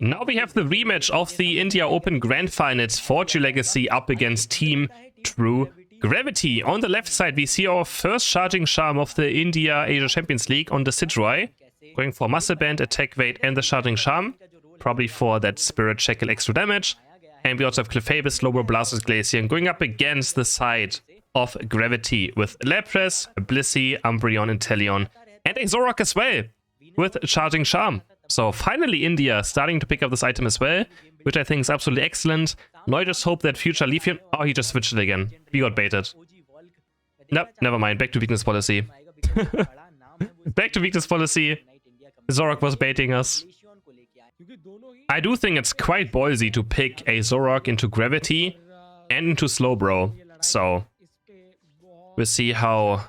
Now we have the rematch of the India Open Grand Finals. Fortune Legacy up against Team True Gravity. On the left side, we see our first charging charm of the India Asia Champions League on the Sidroy. Going for Muscle Band, Attack Weight, and the charging charm. Probably for that Spirit Shackle extra damage. And we also have Clefable, Slowbro, Blastoise, Glaceon going up against the side of Gravity with Lapras, Blissey, Umbreon, Inteleon, and a Zoroark as well with Charging Charm. So finally India starting to pick up this item as well, which I think is absolutely excellent. Now I just hope that future Leafeon... Oh, he just switched it again. We got baited. Nope, never mind. Back to weakness policy. Back to weakness policy. Zoroark was baiting us. I do think it's quite ballsy to pick a Zoroark into Gravity and into Slowbro. So we'll see how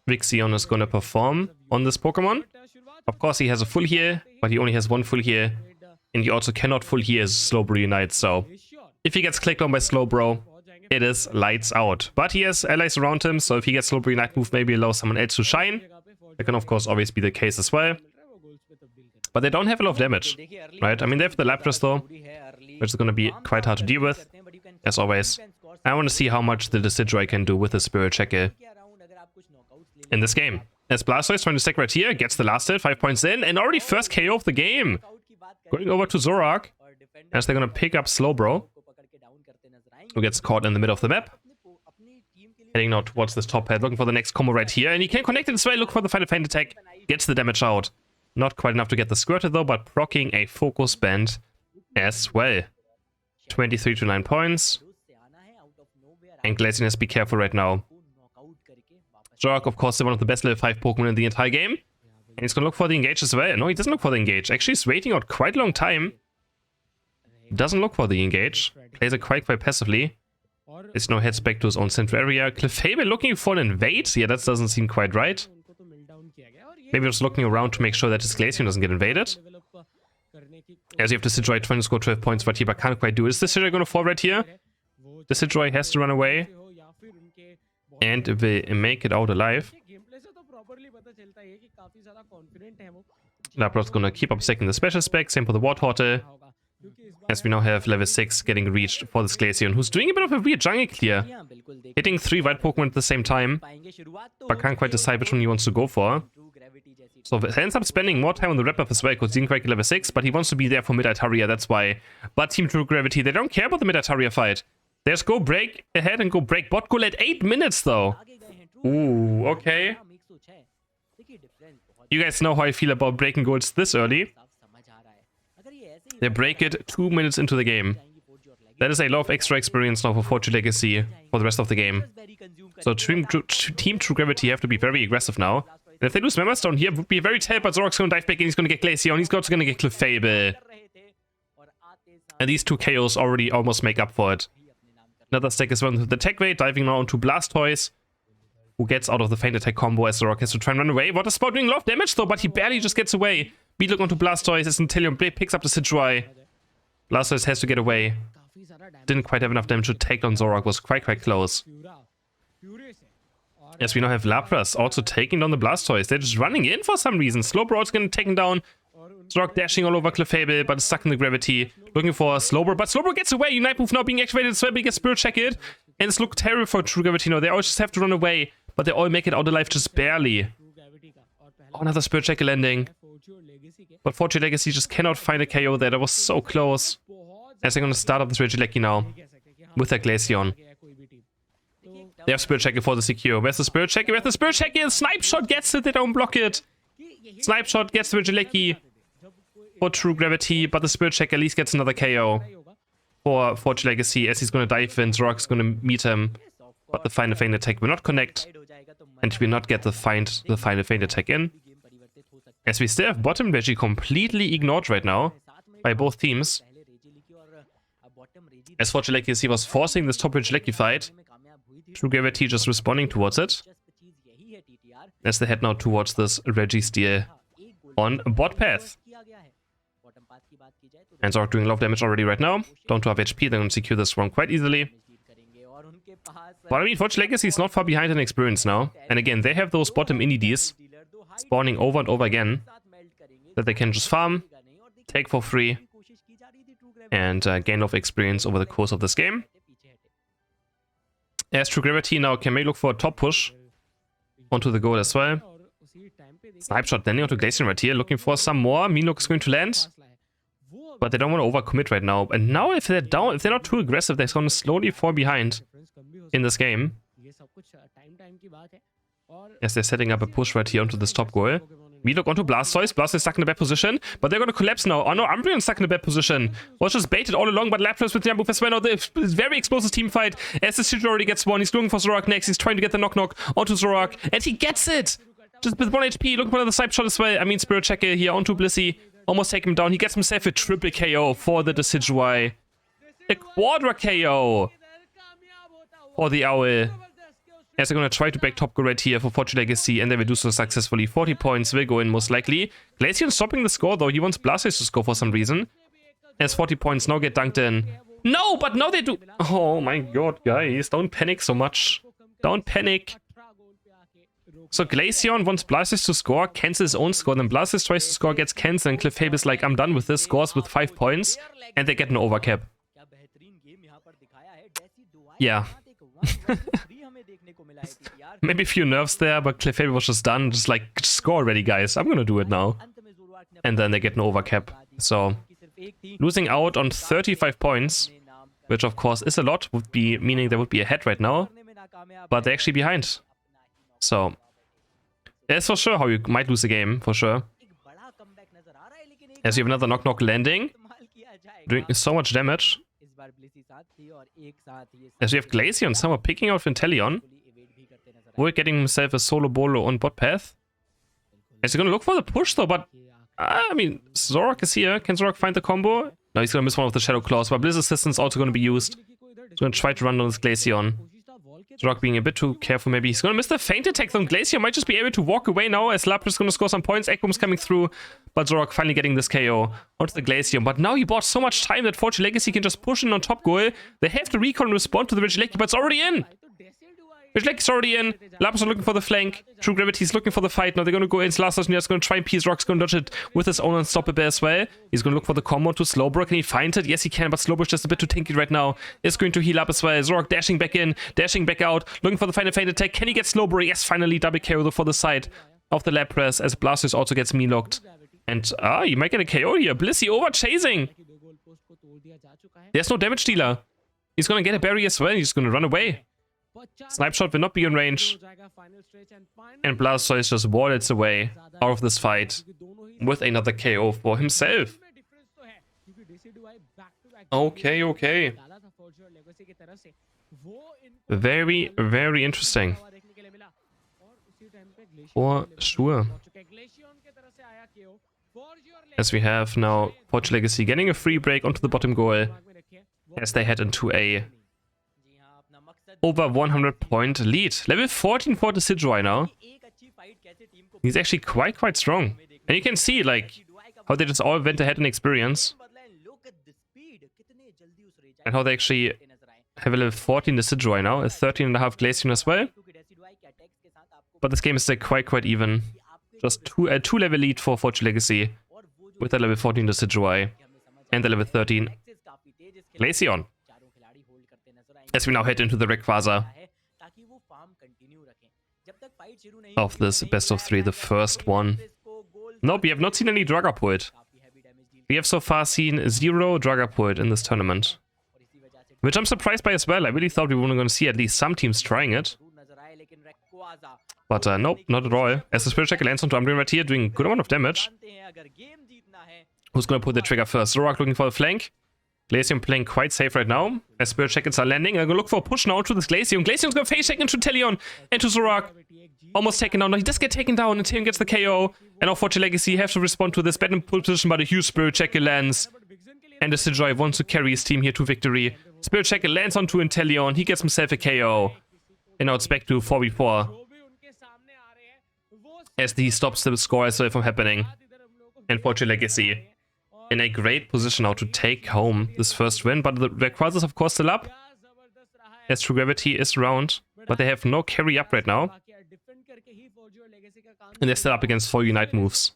Vixion is going to perform on this Pokemon. Of course, he has a full heal, but he only has one full heal. And he also cannot full heal his Slowbro Unite. So if he gets clicked on by Slowbro, it is lights out. But he has allies around him, so if he gets Slowbro Unite move, maybe allow someone else to shine. That can, of course, always be the case as well. But they don't have a lot of damage, right? I mean, they have the Lapras, though, which is going to be quite hard to deal with, as always. I want to see how much the Decidueye can do with the Spirit Shackle in this game. As Blastoise trying to stack right here, gets the last hit, 5 points in, and already first KO of the game. Going over to Zoroark, as they're going to pick up Slowbro, who gets caught in the middle of the map. Heading now towards this top head, looking for the next combo right here, and he can connect it as well, look for the Final Feint attack, gets the damage out. Not quite enough to get the Squirtle though, but proccing a Focus Band as well. 23 to 9 points. And Glaceon has to be careful right now. Zoroark, of course, is one of the best level 5 Pokemon in the entire game. And he's gonna look for the engage as well. No, he doesn't look for the engage. Actually, he's waiting out quite a long time. Doesn't look for the engage. Plays it quite passively. There's no heads back to his own central area. Clefable looking for an invade? Yeah, that doesn't seem quite right. Maybe just looking around to make sure that his Glaceon doesn't get invaded. As you have the Sidroy trying to score 12 points right here, but can't quite do it. Is the Sidroy going to fall right here? The Sidroy has to run away. And will make it out alive. Lapras going to keep up second the special spec. Same for the Wartortle. As we now have level 6 getting reached for this Glaceon, who's doing a bit of a weird jungle clear. Hitting 3 white Pokemon at the same time. But can't quite decide which one he wants to go for. So he ends up spending more time on the wrap-up as well, because he didn't quite get level 6, but he wants to be there for Mid-Altaria, that's why. But Team True Gravity, they don't care about the Mid-Altaria fight. They just go break ahead and go break bot goal at 8 minutes, though. Ooh, okay. You guys know how I feel about breaking goals this early. They break it 2 minutes into the game. That is a lot of extra experience now for Fortune Legacy for the rest of the game. So Team True Gravity have to be very aggressive now. And if they lose Members down here, it would be very terrible. Zoroark's going to dive back in, he's going to get Glaceon, he's also going to get Clefable. And these two KOs already almost make up for it. Another stack is one with the Attack Weight, diving now onto Blastoise, who gets out of the Feint Attack combo as Zoroark has to try and run away. Water Spout doing a lot of damage though, but he barely just gets away. Beedlook onto Blastoise as Inteleon picks up the Sidroy. Blastoise has to get away. Didn't quite have enough damage to take down Zoroark, was quite close. Yes, we now have Lapras also taking down the Blastoise. They're just running in for some reason. Slowbro is getting taken down. Zoroark dashing all over Clefable, but stuck in the Gravity. Looking for Slowbro, but Slowbro gets away. Unite move now being activated, so he gets Spirit Shackled. And it's look terrible for True Gravity now. They all just have to run away, but they all make it out alive just barely. Oh, another Spirit Shackle landing. But Fortune Legacy just cannot find a KO there. That was so close. As they're going to start up this Regieleki now with their Glaceon. They have Spirit Shackle for the secure. Where's the Spirit Shackle? Where's the Spirit Shackle? Snipe Shot gets it. They don't block it. Snipe Shot gets the Regieleki for True Gravity, but the Spirit Shackle at least gets another KO for Fortune Legacy as he's going to dive in. Zoroark's going to meet him, but the Final Feint attack will not connect, and he will not get the Final Feint attack in. As we still have bottom Regi completely ignored right now by both teams. As Fortune Legacy was forcing this top Regieleki fight, True Gravity just responding towards it. As they head now towards this Registeel on bot path. And Zoroark doing a lot of damage already right now. Down to half HP, they're going to secure this one quite easily. But I mean, Fortune Legacy is not far behind in experience now. And again, they have those bottom Innies spawning over and over again that they can just farm, take for free, and gain of experience over the course of this game. As True Gravity now can maybe look for a top push onto the goal as well. Snipe shot landing onto Glacian right here, looking for some more. Meanlook is going to land, but they don't want to overcommit right now. And now if they're down, if they're not too aggressive, they're going to slowly fall behind in this game. As they're setting up a push right here onto this top goal. Meanlook onto Blastoise. Blastoise stuck in a bad position, but they're going to collapse now. Oh no, Umbreon stuck in a bad position. Was just baited all along, but Lapras with the move as well. Now the very explosive team fight. As the Sidra already gets one, he's looking for Zoroark next. He's trying to get the knock-knock onto Zoroark, and he gets it! Just with 1 HP, looking for another snipe shot as well. I mean, Spirit Checker here onto Blissey. Almost take him down. He gets himself a triple KO for the Decidueye. A quadra KO for the Owl. As they're going to try to break top goal right here for Fortune Legacy, and they will do so successfully. 40 points will go in most likely. Glaceon stopping the score though. He wants Blastoise to score for some reason. As 40 points now get dunked in. No, but now they do. Oh my god, guys. Don't panic so much. Don't panic. So Glaceon wants Blastoise to score, cancels his own score, then Blastoise tries to score, gets cancelled, and Clefable is like, I'm done with this, scores with 5 points, and they get an overcap. Yeah. Maybe a few nerfs there, but Clefable was just done, just like, score already, guys, I'm gonna do it now. And then they get an overcap. So, losing out on 35 points, which of course is a lot, would be meaning they would be ahead right now, but they're actually behind. So, that's for sure how you might lose a game, for sure. As you have another knock-knock landing, doing so much damage. As we have Glaceon somehow picking out Vinteleon. We're getting himself a solo bolo on bot path. Is he gonna look for the push though, but I mean, Zoroark is here. Can Zoroark find the combo? No, he's gonna miss one of the Shadow Claws, but Blizz Assistance also gonna be used. He's gonna try to run on this Glaceon. Zoroark being a bit too careful maybe. He's gonna miss the feint attack though. Glaceon might just be able to walk away now as Lapras is gonna score some points. Eggboom's coming through, but Zoroark finally getting this KO onto the Glaceon. But now he bought so much time that Fortune Legacy can just push in on top goal. They have to recall and respond to the Regieleki, but it's already in! Regieleki's already in. Lapras are looking for the flank. True Gravity's looking for the fight. Now they're gonna go in. Last is gonna try and piece Rock's gonna dodge it with his own Unstoppable as well. He's gonna look for the combo to Slowbro. Can he find it? Yes, he can, but Slowbro's just a bit too tanky right now. Is going to heal up as well. Zoroark dashing back in, dashing back out, looking for the final feint attack. Can he get Slowbro? Yes, finally, double KO for the side of the Lapras as Blastoise also gets me-locked. And you might get a KO here. Blissey over chasing. There's no damage dealer. He's gonna get a berry as well. He's gonna run away. Snipe shot will not be in range. And Blastoise just wallets away out of this fight with another KO for himself. Okay, okay. Very, very interesting. For sure. As we have now Fortune Legacy getting a free break onto the bottom goal as they head into a over 100 point lead. Level 14 for the Decidueye now. He's actually quite strong. And you can see like how they just all went ahead in experience. And how they actually have a level 14 Decidueye now, a 13.5 Glaceon as well. But this game is like quite even. Just a 2 level lead for Fortune Legacy with the level 14 Decidueye and the level 13 Glaceon. As we now head into the Rayquaza of this best of 3, the first one. Nope, we have not seen any Dragapult. We have so far seen 0 Dragapult in this tournament. Which I'm surprised by as well. I really thought we were going to see at least some teams trying it. But nope, not at all. As the Spirit Checker lands onto Umbreon right here, doing a good amount of damage. Who's going to pull the trigger first? Zoroark looking for the flank. Glaceon playing quite safe right now. As Spirit Checkers are landing, I'm going to look for a push now to this Glaceon. Glaceon's going to face check into Teleon and to Zoroark. Almost taken down. No, he does get taken down and Teleon gets the KO. And now Fortune Legacy have to respond to this bad in position, but a huge Spirit Checker lands. And the Decidueye wants to carry his team here to victory. Spirit Checker lands onto Inteleon. He gets himself a KO. And now it's back to 4v4. As he stops the score as well from happening. And Fortune Legacy in a great position now to take home this first win. But the Rayquaza is of course still up. As True Gravity is around. But they have no carry up right now. And they're still up against 4 Unite moves.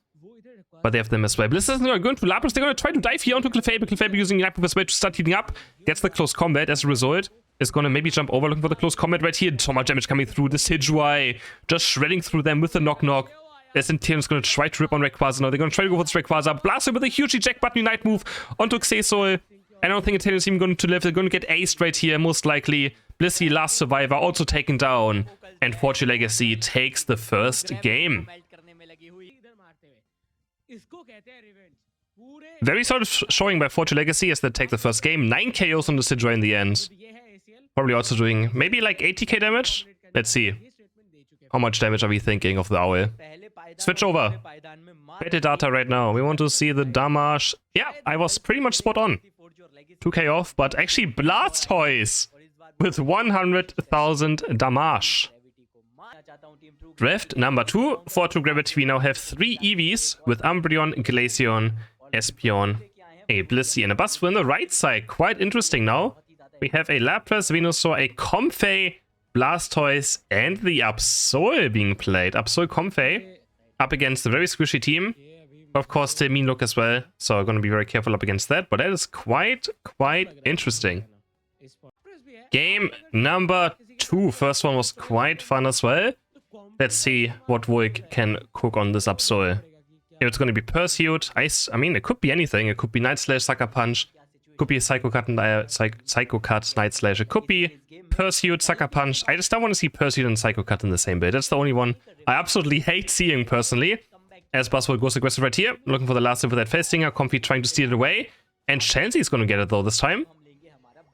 But they have them as well. Blizzard is going to Lapras. They're going to try to dive here onto Clefable. Clefable using Nightmove as well to start heating up. Gets the close combat. As a result, is going to maybe jump over looking for the close combat right here. So much damage coming through. The Sidgewai just shredding through them with the knock-knock. As Internus going to try to rip on Rayquaza now. They're going to try to go for the Rayquaza. Blast him with a huge eject button Unite move onto Xaysoul. I don't think Internus is even going to live. They're going to get aced right here, most likely. Blissey, last survivor, also taken down. And Fortune Legacy takes the first game. Very solid showing by Fortune Legacy as they take the first game. 9 KOs on the Sidgewai in the end. Probably also doing maybe like 80k damage. Let's see. How much damage are we thinking of the Owl? Switch over. Better data right now. We want to see the damage. Yeah, I was pretty much spot on. 2k off, but actually Blastoise with 100,000 damage. Draft number 2 for True Gravity. We now have 3 EVs with Umbreon, Glaceon, Espeon, a Blissey, and a Buzzwole on the right side. Quite interesting now. We have a Lapras, Venusaur, a Comfey, Blastoise, and the Absol being played. Absol Comfey up against a very squishy team. Of course, the mean look as well, so I'm going to be very careful up against that. But that is quite interesting. Game number 2. First one was quite fun as well. Let's see what Vulk can cook on this Absol. If it's going to be Pursuit, I mean, it could be anything. It could be Night Slash, Sucker Punch. It could be a Psycho Cut, Psycho Cut, Night Slash. It could be Pursuit, Sucker Punch. I just don't want to see Pursuit and Psycho Cut in the same build. That's the only one I absolutely hate seeing personally. As Buzzwole goes aggressive right here, looking for the last hit with that Face Stinger. Comfey trying to steal it away. And Chansey's going to get it though this time.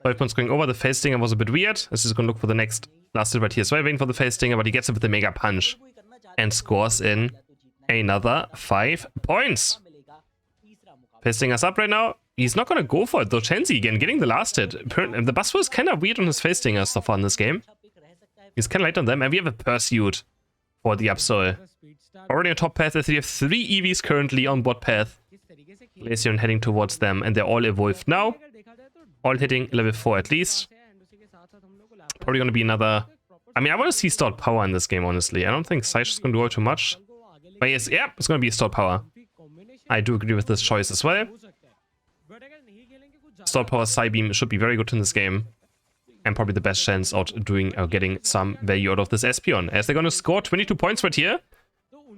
5 points going over. The Face Stinger was a bit weird. This is going to look for the next last hit right here. So I'm waiting for the Face Stinger, but he gets it with the Mega Punch. And scores in another 5 points. Face Stinger's up right now. He's not going to go for it though. Chansey again getting the last hit. The Buzzwole is kind of weird on his Face Stinger so far in this game. He's kind of light on them. And we have a Pursuit for the Absol. Already on top path as we have 3 EVs currently on bot path. Glaceon heading towards them, and they're all evolved now. All hitting level 4 at least. Probably going to be another... I mean, I want to see Stored Power in this game, honestly. I don't think Saish is going to do all too much. But yes, yeah, it's going to be Stored Power. I do agree with this choice as well. Stored Power Psybeam should be very good in this game. And probably the best chance of getting some value out of this Espeon. As they're going to score 22 points right here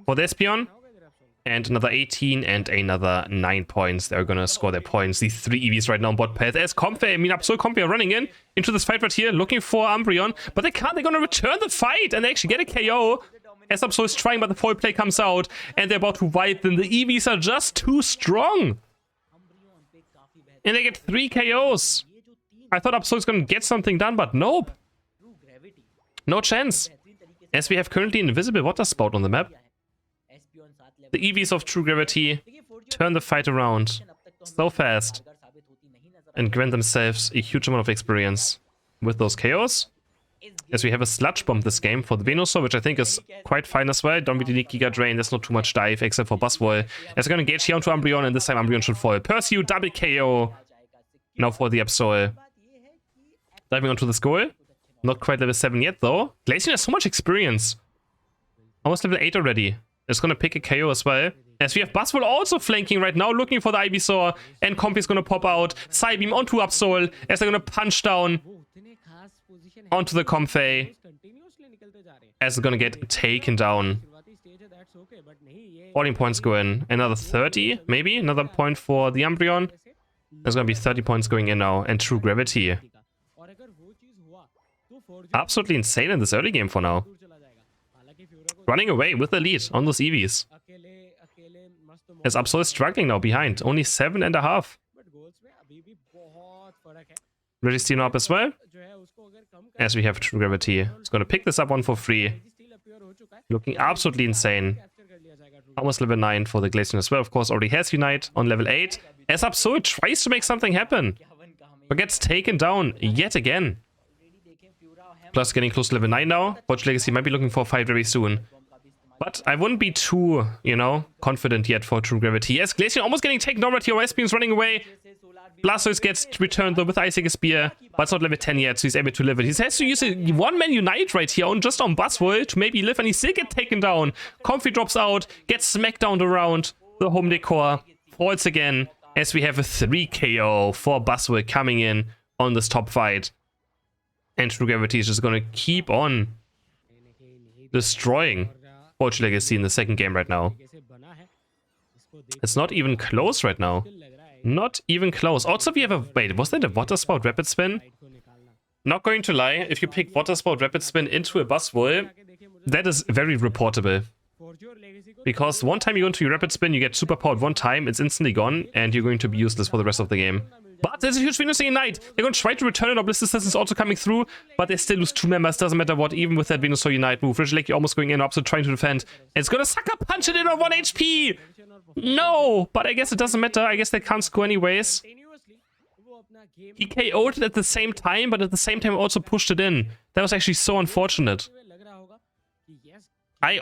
for the Espeon. And another 18 and another 9 points. They're going to score their points. These 3 EVs right now on bot path. As Comfey, I mean, Absol Comfey are running into this fight right here, looking for Umbreon. But they can't. They're going to return the fight and they actually get a KO. As Absol is trying, but the foul play comes out. And they're about to wipe them. The EVs are just too strong. And they get 3 KOs. I thought Absol was going to get something done, but nope. No chance. As we have currently an invisible water spout on the map. The EVs of True Gravity turn the fight around so fast and grant themselves a huge amount of experience with those KOs. As we have a Sludge Bomb this game for the Venusaur, which I think is quite fine as well. Don't really need Giga Drain, there's not too much dive except for Buzzwole. As they're going to engage here onto Umbreon, and this time Umbreon should fall. Pursuit, double KO. Now for the Absol. Diving onto the Skull. Not quite level 7 yet though. Glaceon has so much experience. Almost level 8 already. It's going to pick a KO as well. As we have Buzzwole also flanking right now, looking for the Ivysaur. And Comfey's going to pop out. Psybeam onto Absol. As they're going to punch down onto the Comfey. As they're going to get taken down. 14 points go in. Another 30, maybe? Another point for the Umbreon. There's going to be 30 points going in now. And True Gravity. Absolutely insane in this early game for now. Running away with the lead on those EVs. As Absol is struggling now behind. Only 7.5. Registino up as well. As we have True Gravity. It's going to pick this up one for free. Looking absolutely insane. Almost level 9 for the Glaceon as well. Of course, already has Unite on level 8. As Absol tries to make something happen. But gets taken down yet again. Plus getting close to level 9 now. Fortune Legacy might be looking for a fight very soon. But I wouldn't be too, confident yet for True Gravity. Yes, Glaceon almost getting taken over. Espeon's running away. Blastoise gets returned though with Icicle Spear. But it's not level 10 yet, so he's able to live it. He has to use a one-man Unite right here on just on Buzzwole to maybe live, and he still gets taken down. Comfey drops out, gets smacked down around. The home decor falls again as we have a 3 KO for Buswell coming in on this top fight. And True Gravity is just going to keep on destroying Forge Legacy in the second game right now. It's not even close right now. Not even close. Also, we have a... Wait, was that a Water Spout Rapid Spin? Not going to lie, if you pick Water Spout Rapid Spin into a Buswell, that is very reportable. Because one time you go into your Rapid Spin, you get super powered one time, it's instantly gone, and you're going to be useless for the rest of the game. But there's a huge Venus Unite. They're going to try to return it. Bliss Assassin is also coming through, but they still lose 2 members. Doesn't matter what, even with that Venus Unite move. Rigileki almost going in, Opposite trying to defend. And it's going to Sucker Punch it in on 1 HP. No, but I guess it doesn't matter. I guess they can't score anyways. He KO'd it at the same time, but at the same time also pushed it in. That was actually so unfortunate. I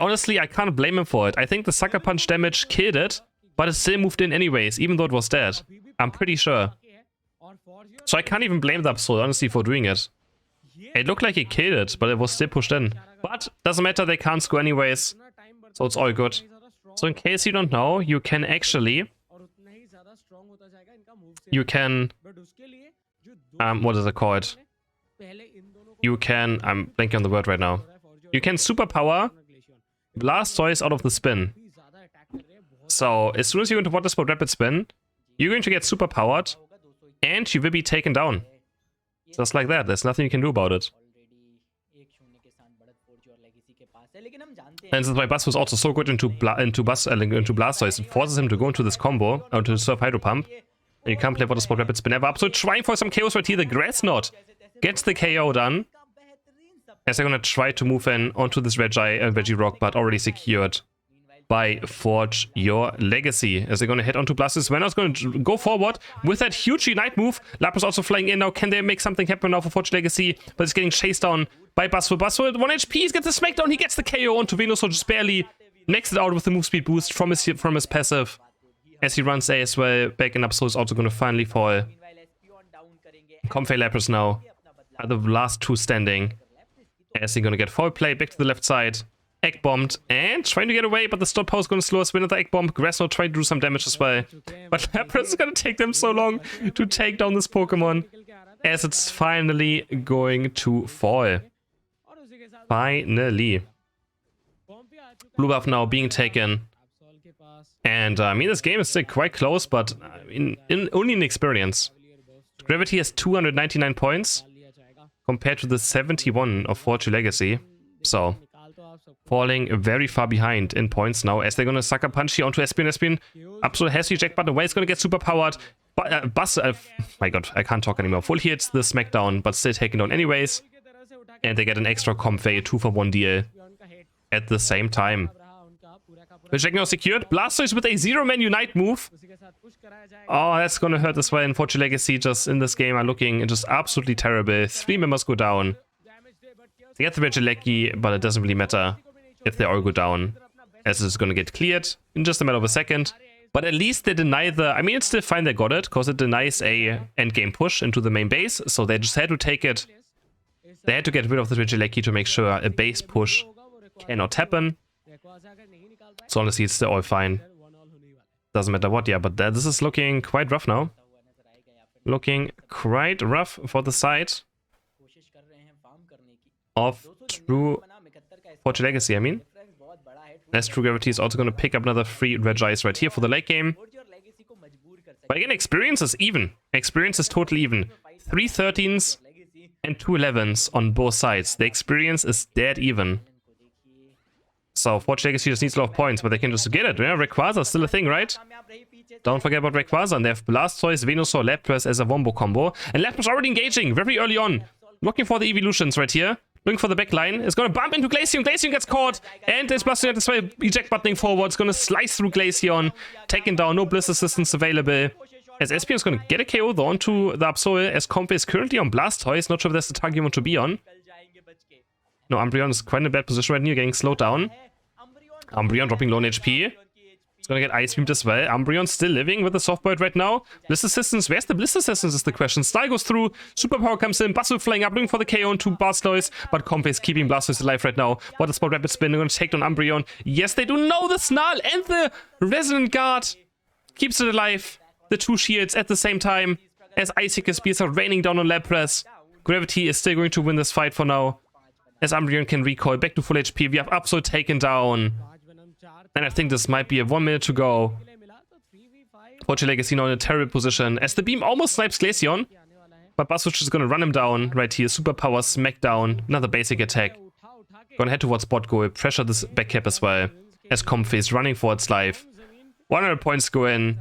can't blame him for it. I think the Sucker Punch damage killed it, but it still moved in anyways, even though it was dead. I'm pretty sure. So I can't even blame the Absol, honestly, for doing it. It looked like he killed it, but it was still pushed in. But doesn't matter, they can't score anyways. So it's all good. So in case you don't know, you can actually... You can... what is it called? You can... I'm blanking on the word right now. You can superpower Blastoise out of the spin. So as soon as you go into Water Spout Rapid Spin, you're going to get superpowered, and you will be taken down. Just like that. There's nothing you can do about it. And this is why Buzz was also so good into Blastoise. It forces him to go into this combo, to surf Hydro Pump. And you can't play Water Spout Rapid Spin ever. Absolute trying for some chaos right here. The Grass Knot gets the KO done. As they're gonna try to move in onto this Regirock, but already secured by Forge Your Legacy. As they're gonna head onto Blastoise. Venom's gonna go forward with that huge Unite move. Lapras also flying in now. Can they make something happen now for Forge Legacy? But it's getting chased down by Buswell. Buswell at 1 HP. He gets the smackdown. He gets the KO onto Venusaur, just barely makes it out with the move speed boost from his passive. As he runs A as well. Back and up, so is also gonna finally fall. Comfey Lapras now are the last 2 standing. As he's gonna get foul play back to the left side. Egg bombed and trying to get away, but the stop power is gonna slow us. Another egg bomb. Grassno trying to do some damage as well. But Lapras is gonna take them so long to take down this Pokemon. As it's finally going to fall. Finally. Blue buff now being taken. And I mean, this game is still quite close, but only in experience. Gravity has 299 points. Compared to the 71 of Forge Legacy. So, falling very far behind in points now. As they're going to Sucker Punch here onto Espion. Espion absolutely has the eject button away. It's going to get super powered. But, my god, I can't talk anymore. Full hits the Smackdown, but still taken down anyways. And they get an extra Comfey 2-for-1 deal at the same time. Reject now secured. Blastoise with a 0-man Unite move. Oh, that's gonna hurt as well. And Forge Legacy just in this game are looking just absolutely terrible. 3 members go down. They get the Regieleki, but it doesn't really matter if they all go down, as it's gonna get cleared in just a matter of a second. But at least they deny the... I mean, it's still fine they got it, because it denies a endgame push into the main base. So they just had to take it. They had to get rid of the Regieleki to make sure a base push cannot happen. So honestly, it's still all fine. Doesn't matter what, yeah, but this is looking quite rough now. Looking quite rough for the side of True Forge Legacy, I mean. As True Gravity is also going to pick up another free Regice right here for the late game. But again, experience is even. Experience is totally even. 3 13s and 2 11s on both sides. The experience is dead even. So Forge Legacy just needs a lot of points, but they can just get it. Yeah, Rayquaza is still a thing, right? Don't forget about Rayquaza. And they have Blastoise, Venusaur, Lapras as a Wombo combo. And Lapras already engaging very early on. Looking for the evolutions right here. Looking for the backline. It's going to bump into Glaceon. Glaceon gets caught. And it's Blastoise as well. Eject buttoning forward. It's going to slice through Glaceon. Taken down. No Bliss assistance available. As Espion is going to get a KO though onto the Absol. As Comfey is currently on Blastoise. Not sure if that's the target you want to be on. No, Umbreon is quite in a bad position right now. Getting slowed down. Umbreon dropping low on HP. It's gonna get ice beamed as well. Umbreon still living with the soft boiled right now. Bliss Assistance. Where's the Bliss Assistance is the question. Style goes through. Superpower comes in. Buzzwole flying up, looking for the KO into Blastoise. But Comp is keeping Blastoise alive right now. Water Sport Rapid Spin. They're gonna take down Umbreon. Yes, they do. No, the Snarl and the Resonant Guard keeps it alive. The two shields at the same time as Icicle Spears are raining down on Lapras. Gravity is still going to win this fight for now. As Umbreon can recoil back to full HP. We have Absol taken down. And I think this might be a 1 minute to go. Fortune Legacy now in a terrible position as the beam almost snipes Glaceon. But Buzzwitch is gonna run him down right here. Superpower Smackdown. Another basic attack. Gonna head towards bot goal. Pressure this back cap as well. As Comfey is running for its life. 100 points go in.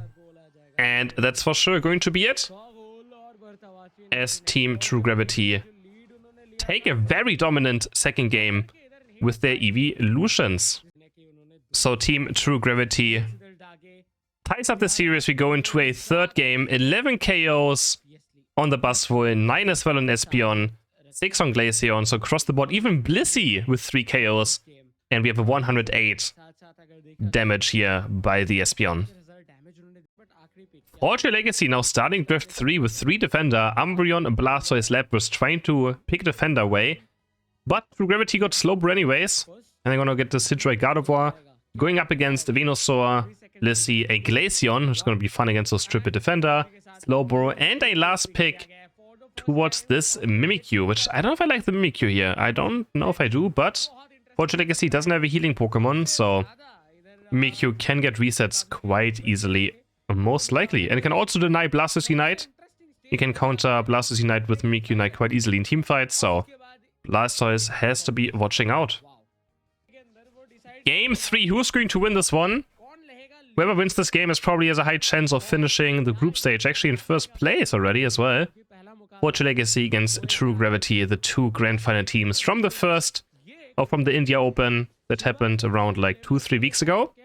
And that's for sure going to be it. As Team True Gravity take a very dominant second game with their evolutions. So Team True Gravity ties up the series. We go into a third game. 11 KOs on the Buzzwole, 9 as well on Espeon, 6 on Glaceon. So across the board, even Blissey with 3 KOs. And we have a 108 damage here by the Espeon. Fortune Legacy now starting Drift 3 with 3 Defender. Umbreon, Blastoise, Lapras trying to pick Defender away. But True Gravity got Slowbro anyways. And they're gonna get the Sidroid Gardevoir. Going up against Venusaur, Blissey, a Glaceon, which is going to be fun against those triple Defender, Slowbro, and a last pick towards this Mimikyu, which I don't know if I like the Mimikyu here. I don't know if I do, but Fortune Legacy doesn't have a healing Pokemon, so Mimikyu can get resets quite easily, most likely. And it can also deny Blastoise Unite. You can counter Blastoise Unite with Mimikyu Unite quite easily in teamfights, so Blastoise has to be watching out. Game 3, who's going to win this one? Whoever wins this game is probably has a high chance of finishing the group stage, actually in first place already as well. Fortune Legacy against True Gravity, the two grand final teams from the from the India Open that happened around like 2-3 weeks ago.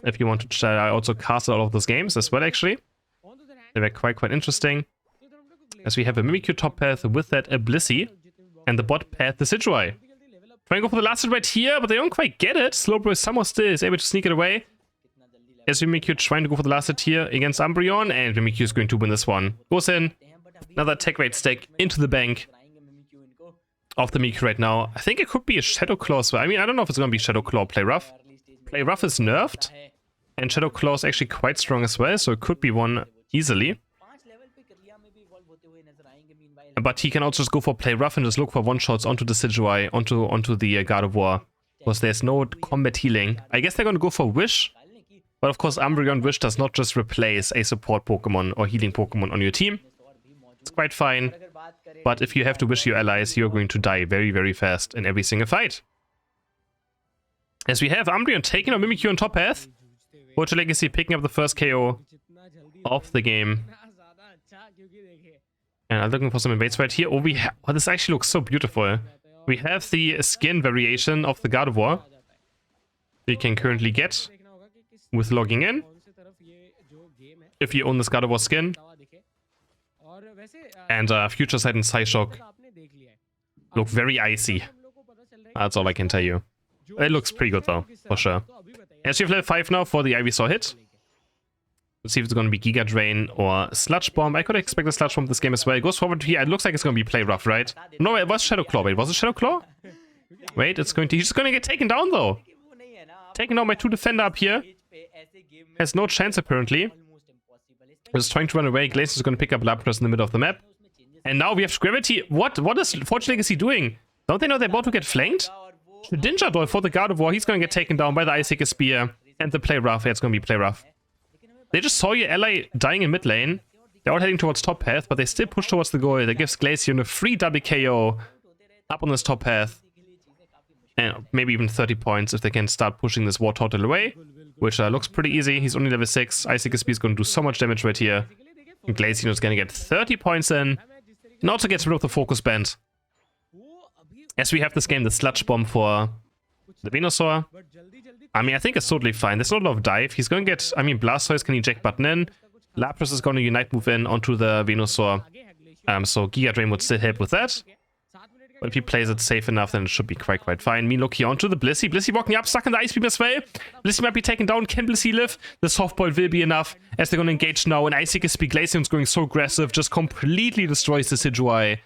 If you want to try, I also casted all of those games as well actually. They were quite interesting. As we have a Mimikyu top path with that a Blissey, and the bot path the Sidroid. Trying to go for the last hit right here, but they don't quite get it. Slowbro somehow still is able to sneak it away. As Mimikyu trying to go for the last hit here against Umbreon, and Mimikyu is going to win this one. Goes in. Another tech rate stack into the bank of the Mimikyu right now. I think it could be a Shadow Claw as well. I mean, I don't know if it's going to be Shadow Claw or Play Rough. Play Rough is nerfed, and Shadow Claw is actually quite strong as well, so it could be one easily. But he can also just go for Play Rough and just look for one-shots onto the Sidroid, onto the Gardevoir. Because there's no combat healing. I guess they're going to go for Wish. But of course, Umbreon Wish does not just replace a support Pokemon or healing Pokemon on your team. It's quite fine. But if you have to wish your allies, you're going to die very, very fast in every single fight. As we have Umbreon taking on Mimikyu on top path. Fortune Legacy picking up the first KO of the game. And I'm looking for some invades right here. Oh, this actually looks so beautiful. We have the skin variation of the Gardevoir we can currently get with logging in. If you own this Gardevoir skin. And Future Sight and Psyshock look very icy. That's all I can tell you. It looks pretty good though, for sure. As we have level 5 now for the Ivysaur hit. Let's see if it's going to be Giga Drain or Sludge Bomb. I could expect a Sludge Bomb this game as well. It goes forward here. It looks like it's going to be Play Rough, right? No, it was Shadow Claw. Wait, was it Shadow Claw? Wait, he's just going to get taken down though. Taken down by 2 Defender up here. Has no chance apparently. Just trying to run away. Glacier is going to pick up Lapras in the middle of the map. And now we have Gravity. What is Fortune Legacy doing? Don't they know they're about to get flanked? Ninja Doll for the Gardevoir. He's going to get taken down by the Icicle Spear. And the Play Rough. Yeah, it's going to be Play Rough. They just saw your ally dying in mid lane. They're all heading towards top path, but they still push towards the goal. That gives Glaceon a free double KO up on this top path. And maybe even 30 points if they can start pushing this War Turtle away. Which looks pretty easy. He's only level 6. Icicle Spear is going to do so much damage right here. And Glaceon is going to get 30 points in. And also gets rid of the Focus Band. As we have this game, the Sludge Bomb for the Venusaur. I mean, I think it's totally fine. There's not a lot of dive. He's going to get... I mean, Blastoise can eject button in. Lapras is going to Unite move in onto the Venusaur. So Giga Drain would still help with that. But if he plays it safe enough, then it should be quite fine. Me look here onto the Blissey. Blissey walking up, stuck in the Ice Beam as well. Blissey might be taken down. Can Blissey live? The softball will be enough as they're going to engage now. And Icy Speed Glaceon's going so aggressive, just completely destroys the Sidgewai.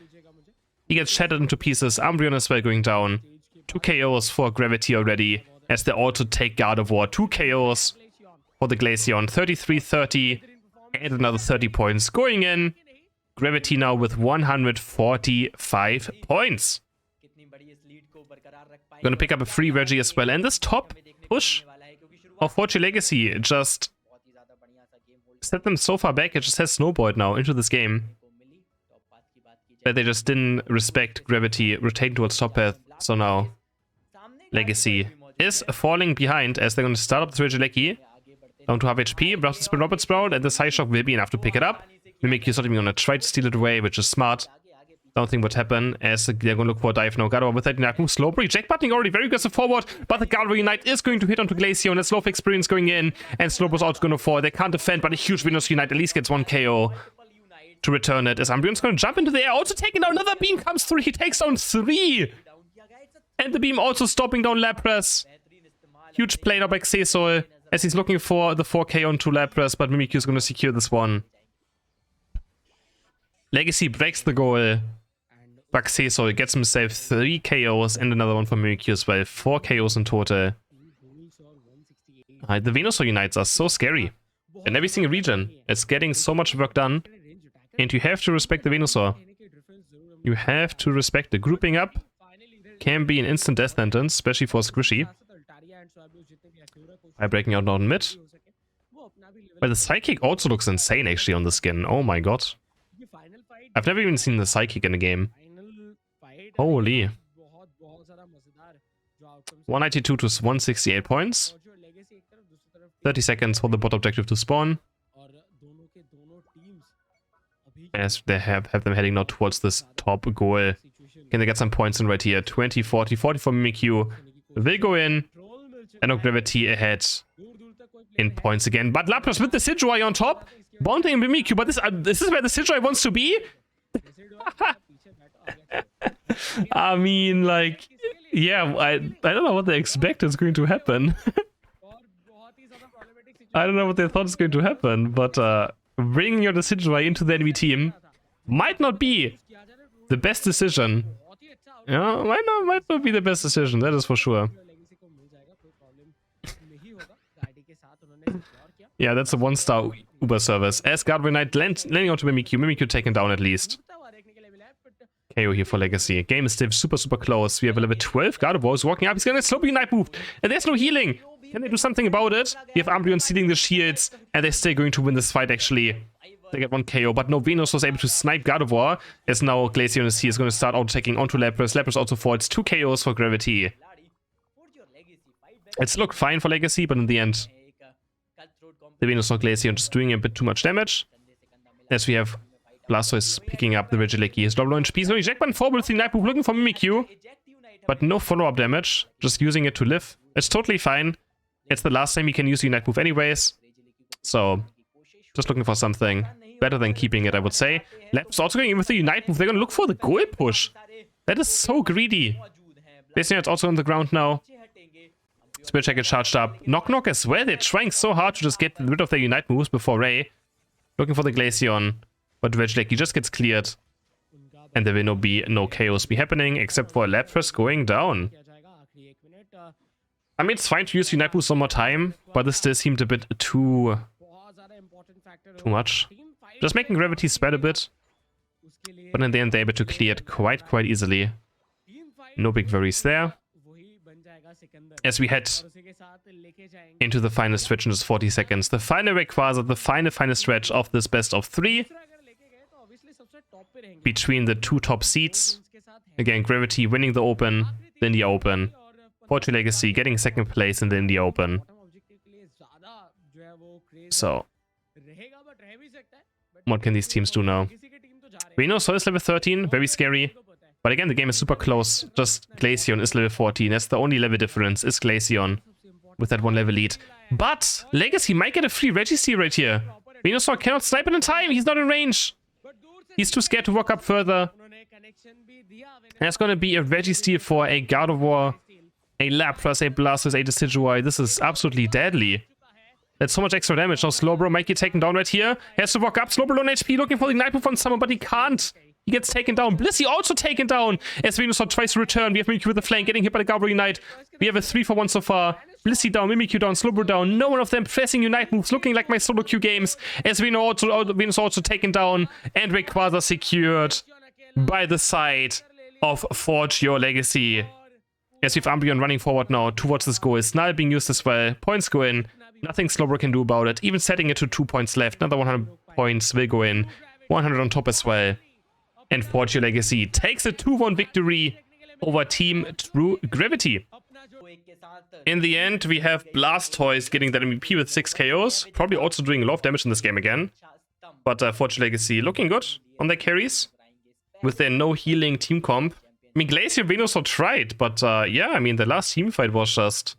He gets shattered into pieces. Umbreon as well going down. 2 KOs for Gravity already as they also take God of War. 2 KOs for the Glaceon. 33-30 and another 30 points going in. Gravity now with 145 points. Gonna pick up a free Reggie as well. And this top push of Fortune Legacy just set them so far back. It just has snowballed now into this game. But they just didn't respect Gravity, rotating towards top path. So now Legacy is falling behind as they're gonna start up the Regieleki. Down to half HP, Robert Sprout, and the Psyshock will be enough to pick it up. Mimikyu's not even gonna try to steal it away, which is smart. Don't think what happened as they're gonna look for a dive now. Gardevoir with that Unite move. Slow break. Jack buttoning already very aggressive forward, but the Gardevoir Unite is going to hit onto Glaceon. And Slowpoke Experience going in, and Slowpoke's also gonna fall. They can't defend, but a huge Venus Unite at least gets 1 KO to return it. As Umbreon's gonna jump into the air, also taking down another beam comes through. He takes down 3. And the beam also stopping down Lapras. Huge play now by Xesol as he's looking for the 4K onto Lapras, but Mimikyu's gonna secure this one. Legacy breaks the goal. But Xesol gets himself 3 KOs and another one for Mimikyu as well. 4 KOs in total. The Venusaur Unites are so scary. In every single region, it's getting so much work done. And you have to respect the Venusaur. You have to respect the grouping up. Can be an instant death sentence, especially for Squishy. By breaking out now in mid. But the Psychic also looks insane actually on the skin. Oh my god. I've never even seen the Psychic in a game. Holy. 192 to 168 points. 30 seconds for the bot objective to spawn. As they have them heading now towards this top goal. Can they get some points in right here? 20, 40, 40 for Mimikyu. Will go in. And now Gravity ahead in points again. But Lapras with the Sidgewai on top. Bonding Mimikyu. But this is where the Sidgewai wants to be? I mean, like, yeah, I don't know what they expect is going to happen. I don't know what they thought is going to happen, but bringing your Sidgewai into the enemy team might not be the best decision. Yeah, might not be the best decision, that is for sure. Yeah, that's a 1-star Uber service. As Gardevoir Knight landing onto Mimikyu. Mimikyu taken down at least. KO here for Legacy. Game is still super close. We have a level 12 Gardevoir who's walking up. He's gonna slowly Unite move. And there's no healing. Can they do something about it? We have Umbreon stealing the shields. And they're still going to win this fight actually. They get 1 KO. But no, Venus was able to snipe Gardevoir. As now Glaceon is here. Is going to start out-taking onto Lapras. Lapras also falls. 2 KOs for Gravity. It's looked fine for Legacy, but in the end, the Venusaur Glaceon just doing a bit too much damage. As we have Blastoise picking up the Regieleki. His double HP. So Jack button forward with the Night Move looking for Mimikyu. But no follow-up damage. Just using it to live. It's totally fine. It's the last time you can use the Night Move anyways. So, just looking for something better than keeping it, I would say. Lapras also going in with the Unite Move. They're going to look for the goal push. That is so greedy. Basically, it's also on the ground now. Spirit Check is charged up. Knock Knock as well. They're trying so hard to just get rid of their Unite moves before Ray. Looking for the Glaceon. But Regieleki just gets cleared. And there will be no chaos be happening except for Lapras going down. I mean, it's fine to use Unite moves one more time, but this still seemed a bit too much. Just making Gravity spread a bit. But in the end, they're able to clear it quite easily. No big worries there. As we head into the final stretch in just 40 seconds. The final Rayquaza, the final stretch of this best of 3. Between the 2 top seeds. Again, Gravity winning the Open, the India Open. Fortune Legacy getting 2nd place in the India Open. So, what can these teams do now? Venusaur is level 13, very scary. But again, the game is super close. Just Glaceon is level 14. That's the only level difference, is Glaceon. With that 1 level lead. But Legacy might get a free Registeel right here. Venusaur cannot snipe it in time. He's not in range. He's too scared to walk up further. There's gonna be a Registeel for a God of War, a Lapras, a Blastoise, a Decidueye. This is absolutely deadly. That's so much extra damage. Now Slowbro might get taken down right here. He has to walk up. Slowbro on HP, looking for the Night Move on someone, but he can't. He gets taken down. Blissey also taken down. As Venusaur tries to return. We have Mimikyu with the flank, getting hit by the Galvary Knight. We have a 3-for-1 so far. Blissey down, Mimikyu down, Slowbro down. No one of them pressing Unite moves, looking like my solo queue games. As Venusaur also taken down. And Rayquaza secured by the side of Forge Your Legacy. As we have Umbreon running forward now towards this goal. Snarl being used as well. Points go in. Nothing Slowbro can do about it. Even setting it to 2 points left. Another 100 points will go in. 100 on top as well. And Forge Your Legacy takes a 2-1 victory over Team True Gravity. In the end, we have Blastoise getting that MVP with 6 KOs. Probably also doing a lot of damage in this game again. But Forge Your Legacy looking good on their carries. With their no healing team comp. I mean, Glacier Venusaur tried, but yeah, I mean, the last team fight was just...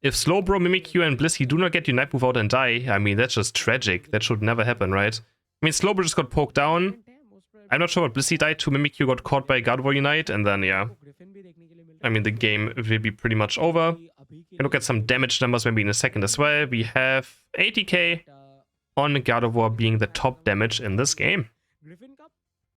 If Slowbro, Mimikyu, and Blissey do not get Unite Move out and die, I mean, that's just tragic. That should never happen, right? I mean, Slowbro just got poked down. I'm not sure what Blissey died to. Mimikyu got caught by God of War Unite, and then, yeah. I mean, the game will be pretty much over. And look at some damage numbers maybe in a second as well. We have 80k on God of War being the top damage in this game.